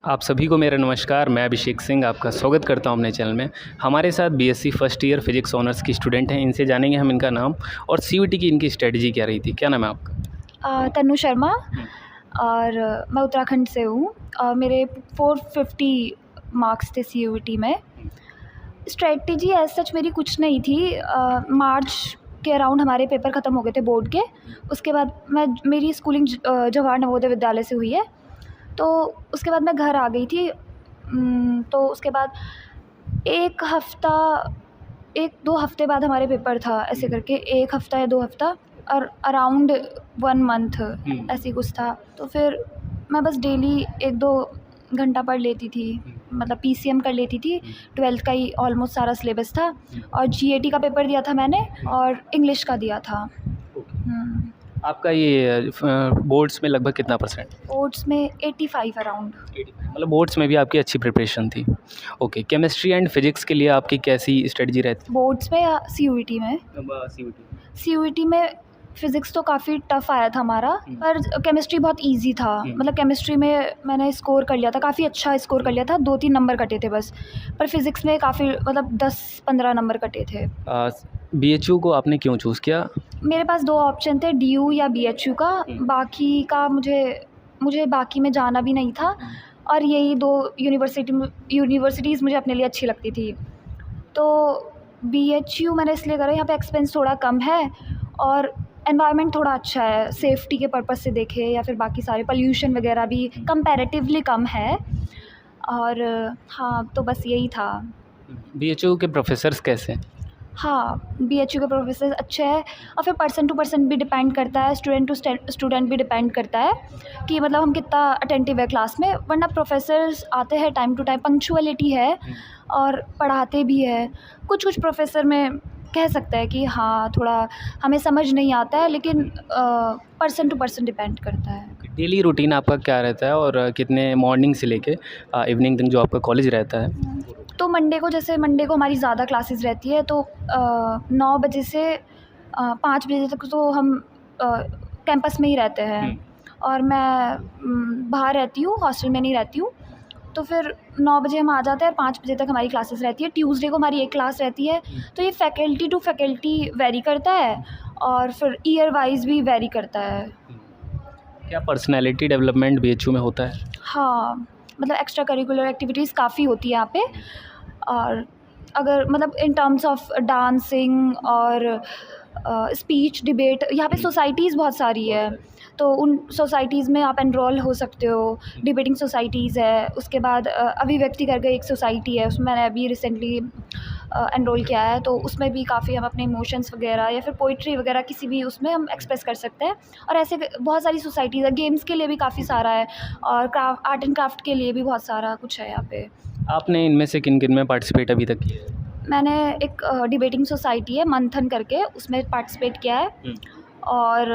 आप सभी को मेरा नमस्कार। मैं अभिषेक सिंह आपका स्वागत करता हूं अपने चैनल में। हमारे साथ BSc first year physics honours की स्टूडेंट हैं। इनसे जानेंगे हम इनका नाम और सीयूईटी की इनकी स्ट्रेटजी क्या रही थी। क्या नाम है आपका? तन्नू शर्मा। और मैं उत्तराखंड से हूँ और मेरे 450 मार्क्स थे सीयूईटी में। स्ट्रेटजी एज सच मेरी कुछ नहीं थी। मार्च के अराउंड हमारे पेपर ख़त्म हो गए थे बोर्ड के। उसके बाद मेरी स्कूलिंग जवाहर नवोदय विद्यालय से हुई है। तो उसके बाद मैं घर आ गई थी। तो उसके बाद एक दो हफ्ते बाद हमारे पेपर था, ऐसे करके 1 हफ़्ता या 2 हफ़्ता और अराउंड 1 मंथ ऐसे कुछ था। तो फिर मैं बस डेली 1-2 घंटा पढ़ लेती थी, मतलब पीसीएम कर लेती थी। 12th का ही ऑलमोस्ट सारा सिलेबस था और जीएटी का पेपर दिया था मैंने और इंग्लिश का दिया था। आपका ये बोर्ड्स में लगभग कितना परसेंट? बोर्ड्स में 85 अराउंड। मतलब बोर्ड्स में भी आपकी अच्छी प्रिपरेशन थी। ओके, केमिस्ट्री एंड फिजिक्स के लिए आपकी कैसी स्ट्रेटजी रहती? बोर्ड्स में या सीयूईटी में? सीयूईटी में फ़िज़िक्स तो काफ़ी टफ़ आया था हमारा, पर केमिस्ट्री बहुत इजी था। मतलब केमिस्ट्री में मैंने स्कोर कर लिया था, काफ़ी अच्छा स्कोर कर लिया था। 2-3 नंबर कटे थे बस। पर फिज़िक्स में काफ़ी मतलब 10-15 नंबर कटे थे। बीएचयू को आपने क्यों चूज़ किया? मेरे पास 2 ऑप्शन थे, डीयू या बीएचयू का। बाकी का मुझे बाकी में जाना भी नहीं था और यही 2 यूनिवर्सिटीज़ मुझे अपने लिए अच्छी लगती थी। तो बीएचयू मैंने इसलिए करा, यहाँ पे एक्सपेंस थोड़ा कम है और एनवायरनमेंट थोड़ा अच्छा है। सेफ्टी के पर्पज़ से देखें या फिर बाकी सारे पोल्यूशन वगैरह भी कंपैरेटिवली कम है। और हाँ, तो बस यही था। बीएचयू के प्रोफेसर्स कैसे हैं? हाँ, बीएचयू के प्रोफेसर अच्छे हैं और फिर पर्सन टू पर्सन भी डिपेंड करता है, स्टूडेंट टू स्टूडेंट भी डिपेंड करता है कि मतलब हम कितना अटेंटिव है क्लास में। वरना प्रोफेसर्स आते हैं टाइम टू टाइम, पंक्चुअलिटी है और पढ़ाते भी है। कुछ प्रोफेसर में कह सकते हैं कि हाँ, थोड़ा हमें समझ नहीं आता है, लेकिन पर्सन टू पर्सन डिपेंड करता है। डेली रूटीन आपका क्या रहता है और कितने मॉर्निंग से लेके इवनिंग तक जो आपका कॉलेज रहता है? तो मंडे को हमारी ज़्यादा क्लासेस रहती है, तो 9 बजे से 5 बजे तक तो हम कैंपस में ही रहते हैं। और मैं बाहर रहती हूँ, हॉस्टल में नहीं रहती हूँ। तो फिर 9 बजे हम आ जाते हैं और 5 बजे तक हमारी क्लासेस रहती है। ट्यूसडे को हमारी एक क्लास रहती है। तो ये फैकल्टी टू फैकल्टी वेरी करता है और फिर ईयर वाइज भी वेरी करता है। क्या पर्सनैलिटी डेवलपमेंट बीएचयू में होता है? हाँ, मतलब एक्स्ट्रा करिकुलर एक्टिविटीज़ काफ़ी होती है यहाँ पे। और अगर मतलब इन टर्म्स ऑफ डांसिंग और स्पीच डिबेट, यहाँ पे सोसाइटीज़ बहुत सारी है, तो उन सोसाइटीज़ में आप एनरोल हो सकते हो। डिबेटिंग सोसाइटीज़ है, उसके बाद अभिव्यक्ति करके एक सोसाइटी है, उसमें मैंने अभी रिसेंटली एनरोल किया है। तो उसमें भी काफ़ी हम अपने इमोशंस वगैरह या फिर पोइट्री वगैरह किसी भी उसमें हम एक्सप्रेस कर सकते हैं। और ऐसे बहुत सारी सोसाइटीज़ है। गेम्स के लिए भी काफ़ी सारा है और आर्ट एंड क्राफ्ट के लिए भी बहुत सारा कुछ है यहाँ पे। आपने इनमें से किन में पार्टिसिपेट अभी तक किया है? मैंने एक डिबेटिंग सोसाइटी है मंथन करके, उसमें पार्टिसिपेट किया है। और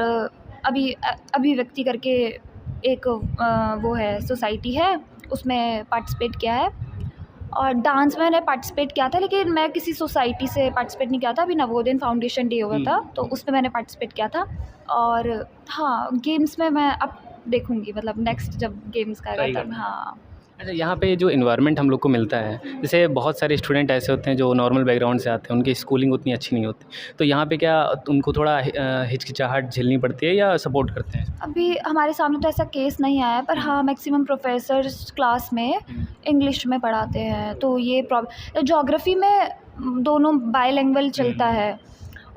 अभिव्यक्ति करके एक वो है सोसाइटी है, उसमें पार्टिसिपेट किया है। और डांस में मैंने पार्टिसिपेट किया था, लेकिन मैं किसी सोसाइटी से पार्टिसिपेट नहीं किया था। अभी नवोदय फाउंडेशन डे हुआ था, तो उसमें मैंने पार्टिसिपेट किया था। और हाँ, गेम्स में मैं अब देखूँगी, मतलब नेक्स्ट जब गेम्स का आएगा तब। हाँ। अच्छा, यहाँ पे जो इन्वायरमेंट हम लोग को मिलता है, जैसे बहुत सारे स्टूडेंट ऐसे होते हैं जो नॉर्मल बैकग्राउंड से आते हैं, उनकी स्कूलिंग उतनी अच्छी नहीं होती, तो यहाँ पे क्या उनको थोड़ा हिचकिचाहट झेलनी पड़ती है या सपोर्ट करते हैं? अभी हमारे सामने तो ऐसा केस नहीं आया है, पर हाँ, मैक्सिमम प्रोफेसर्स क्लास में इंग्लिश में पढ़ाते हैं। तो ये ज्योग्राफी में दोनों बाइलिंगुअल चलता है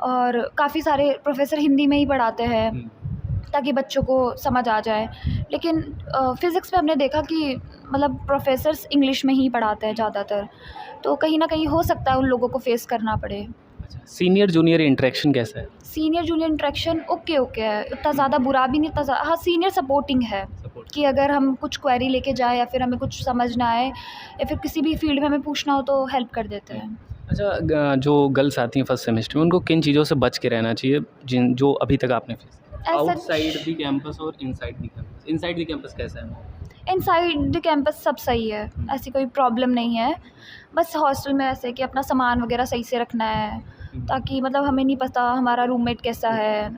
और काफ़ी सारे प्रोफेसर हिंदी में ही पढ़ाते हैं ताकि बच्चों को समझ आ जाए। लेकिन फ़िज़िक्स में हमने देखा कि मतलब प्रोफेसर्स इंग्लिश में ही पढ़ाते हैं ज़्यादातर, तो कहीं ना कहीं हो सकता है उन लोगों को फेस करना पड़े। सीनियर जूनियर इंटरेक्शन कैसा है? सीनियर जूनियर इंटरेक्शन ओके है, इतना ज़्यादा बुरा भी नहीं, इतना हाँ, सीनियर सपोर्टिंग है कि अगर हम कुछ क्वेरी लेके जाए या फिर हमें कुछ समझ ना आए या फिर किसी भी फील्ड में हमें पूछना हो तो हेल्प कर देते हैं। अच्छा, जो गर्ल्स आती हैं फर्स्ट सेमेस्टर में, उनको किन चीज़ों से बच के रहना चाहिए जो अभी तक आपने फेस? आउटसाइड द कैंपस और inside the campus. Inside the campus कैसा है? इनसाइड द कैंपस सब सही है, ऐसी कोई प्रॉब्लम नहीं है। बस हॉस्टल में ऐसे कि अपना सामान वगैरह सही से रखना है, ताकि मतलब हमें नहीं पता हमारा रूममेट कैसा है।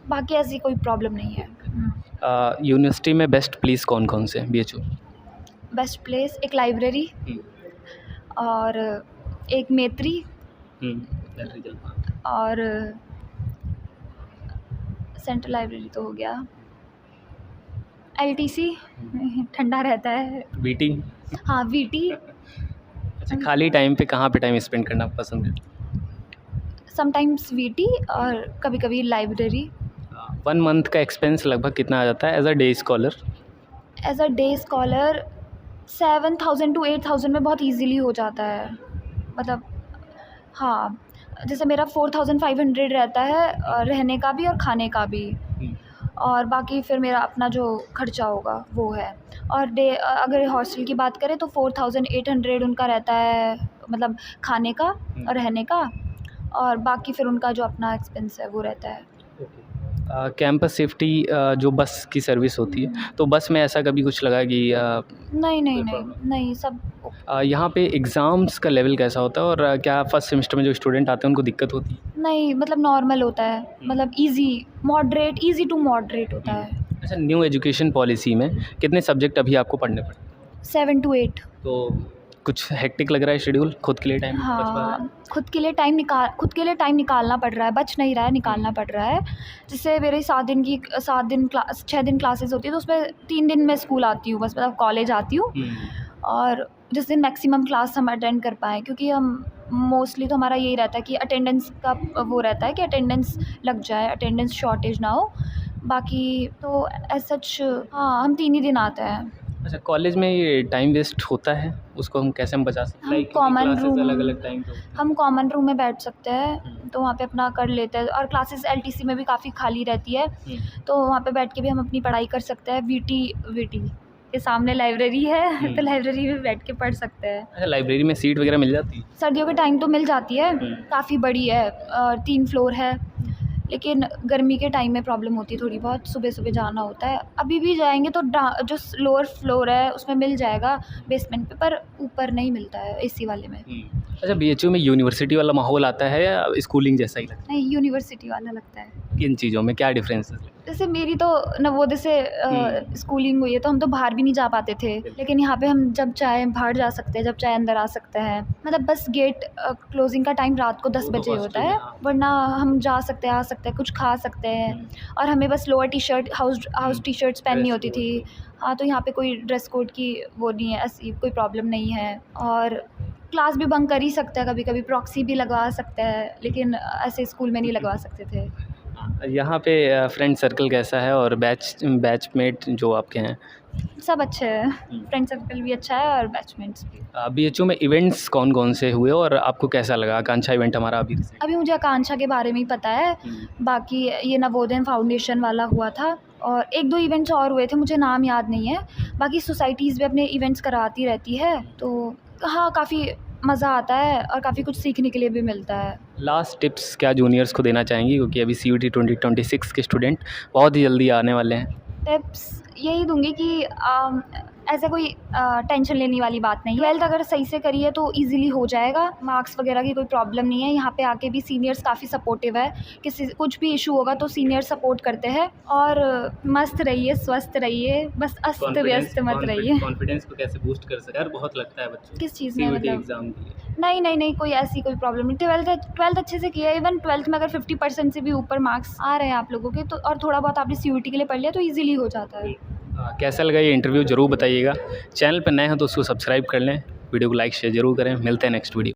बाकी ऐसी कोई प्रॉब्लम नहीं है। यूनिवर्सिटी में बेस्ट प्लेस कौन कौन से बीएचयू? बेस्ट प्लेस एक लाइब्रेरी और एक मैत्री और सेंट्रल लाइब्रेरी तो हो गया, LTC ठंडा रहता है, वीटी। हाँ VT, अच्छा, खाली टाइम पे कहाँ पे टाइम स्पेंड करना पसंद है? समटाइम्स VT और कभी कभी लाइब्रेरी। 1 मंथ का एक्सपेंस लगभग कितना आ जाता है as a day scholar? As a day scholar 7,000 to 8,000 में बहुत इजीली हो जाता है, मतलब हाँ, जैसे मेरा 4,500 रहता है रहने का भी और खाने का भी, और बाकी फिर मेरा अपना जो खर्चा होगा वो है। और अगर हॉस्टल की बात करें तो 4,800 उनका रहता है, मतलब खाने का और रहने का, और बाकी फिर उनका जो अपना एक्सपेंस है वो रहता है। कैंपस सेफ्टी जो बस की सर्विस होती है, तो बस में ऐसा कभी कुछ लगा कि नहीं सब यहाँ पे एग्ज़ाम्स का लेवल कैसा होता है, और क्या फर्स्ट सेमेस्टर में जो स्टूडेंट आते हैं उनको दिक्कत होती है? नहीं, मतलब नॉर्मल होता है, मतलब ईज़ी टू मॉडरेट होता है। अच्छा, न्यू एजुकेशन पॉलिसी में कितने सब्जेक्ट अभी आपको पढ़ने पड़े? 7 to 8। तो कुछ हेक्टिक लग रहा है शेड्यूल? खुद के लिए टाइम बच पा रहा है? हाँ, खुद के लिए टाइम निकालना पड़ रहा है, बच नहीं रहा है, निकालना पड़ रहा है। जैसे मेरी 6 दिन क्लासेस होती है, तो उसमें 3 दिन मैं स्कूल आती हूँ बस, मतलब कॉलेज आती हूँ, और जिस दिन मैक्सिमम क्लास हम अटेंड कर पाएँ, क्योंकि हम मोस्टली तो हमारा यही रहता है कि अटेंडेंस का वो रहता है कि अटेंडेंस लग जाए, अटेंडेंस शॉर्टेज ना हो। बाकी तो एज सच हाँ, हम 3 ही दिन आते हैं। अच्छा, कॉलेज में ये टाइम वेस्ट होता है, उसको हम कैसे बचा सकते हैं? हम कॉमन रूम अलग-अलग टाइम पे होती हैं। हम कॉमन रूम में बैठ सकते हैं, तो वहाँ पे अपना कर लेते हैं, और क्लासेस LTC में भी काफ़ी खाली रहती है, तो वहाँ पे बैठ के भी हम अपनी पढ़ाई कर सकते हैं। VT के सामने लाइब्रेरी है, तो लाइब्रेरी में बैठ के पढ़ सकते हैं। अच्छा, लाइब्रेरी में सीट वगैरह मिल जाती है? सर्दियों के टाइम तो मिल जाती है, काफ़ी बड़ी है, 3 फ्लोर है, लेकिन गर्मी के टाइम में प्रॉब्लम होती है थोड़ी बहुत, सुबह जाना होता है। अभी भी जाएंगे तो जो लोअर फ्लोर है उसमें मिल जाएगा, बेसमेंट पे, पर ऊपर नहीं मिलता है AC वाले में। अच्छा, BHU में यूनिवर्सिटी वाला माहौल आता है या स्कूलिंग जैसा ही लगता नहीं, यूनिवर्सिटी वाला लगता है। है? किन चीज़ों में क्या डिफरेंस है? जैसे मेरी तो नवोदय से स्कूलिंग हुई है, तो हम तो बाहर भी नहीं जा पाते थे, लेकिन यहाँ पे हम जब चाहे बाहर जा सकते हैं, जब चाहे अंदर आ सकते हैं। मतलब बस गेट क्लोजिंग का टाइम रात को 10 बजे होता है, वरना हम जा सकते हैं, आ सकते हैं, कुछ खा सकते हैं, और हमें बस लोअर टी-शर्ट हाउस टी-शर्ट्स पहननी होती थी। हाँ, तो यहाँ पे कोई ड्रेस कोड की वो नहीं है, ऐसी कोई प्रॉब्लम नहीं है, और क्लास भी बंक कर ही सकते हैं, कभी कभी प्रॉक्सी भी लगवा सकते हैं, लेकिन ऐसे स्कूल में नहीं लगवा सकते थे। यहाँ पे फ्रेंड सर्कल कैसा है, और बैचमेट जो आपके हैं? सब अच्छे हैं, फ्रेंड सर्कल भी अच्छा है और बैचमेट्स भी। BHU में इवेंट्स कौन कौन से हुए और आपको कैसा लगा? आकांक्षा इवेंट हमारा अभी मुझे आकांक्षा के बारे में ही पता है, बाकी ये नवोदय फाउंडेशन वाला हुआ था, और 1-2 इवेंट्स और हुए थे, मुझे नाम याद नहीं है। बाकी सोसाइटीज़ भी अपने इवेंट्स कराती रहती है, तो हाँ, काफ़ी मज़ा आता है और काफ़ी कुछ सीखने के लिए भी मिलता है। लास्ट टिप्स क्या जूनियर्स को देना चाहेंगी, क्योंकि अभी CUET 2026 के स्टूडेंट बहुत ही जल्दी आने वाले हैं? टिप्स यही दूंगी कि ऐसा कोई टेंशन लेने वाली बात नहीं है। 12th अगर सही से करिए तो इजीली हो जाएगा, मार्क्स वगैरह की कोई प्रॉब्लम नहीं है। यहाँ पे आके भी सीनियर्स काफ़ी सपोर्टिव है, कुछ भी इशू होगा तो सीनियर सपोर्ट करते हैं। और मस्त रहिए, स्वस्थ रहिए, बस अस्त व्यस्त मत रहिए। कॉन्फिडेंस को कैसे बूस्ट कर सकते हैं? बहुत लगता है बच्चों किस चीज़ में? मतलब एग्जाम के लिए नहीं, कोई ऐसी कोई प्रॉब्लम नहीं। 12th अच्छे से किया, इवन 12th में अगर 50% से भी ऊपर मार्क्स आ रहे हैं आप लोगों के, तो और थोड़ा बहुत आपने CUET के लिए पढ़ लिया तो ईजिली हो जाता है। कैसा लगा ये इंटरव्यू ज़रूर बताइएगा। चैनल पर नए हैं तो उसको सब्सक्राइब कर लें, वीडियो को लाइक शेयर ज़रूर करें। मिलते हैं नेक्स्ट वीडियो।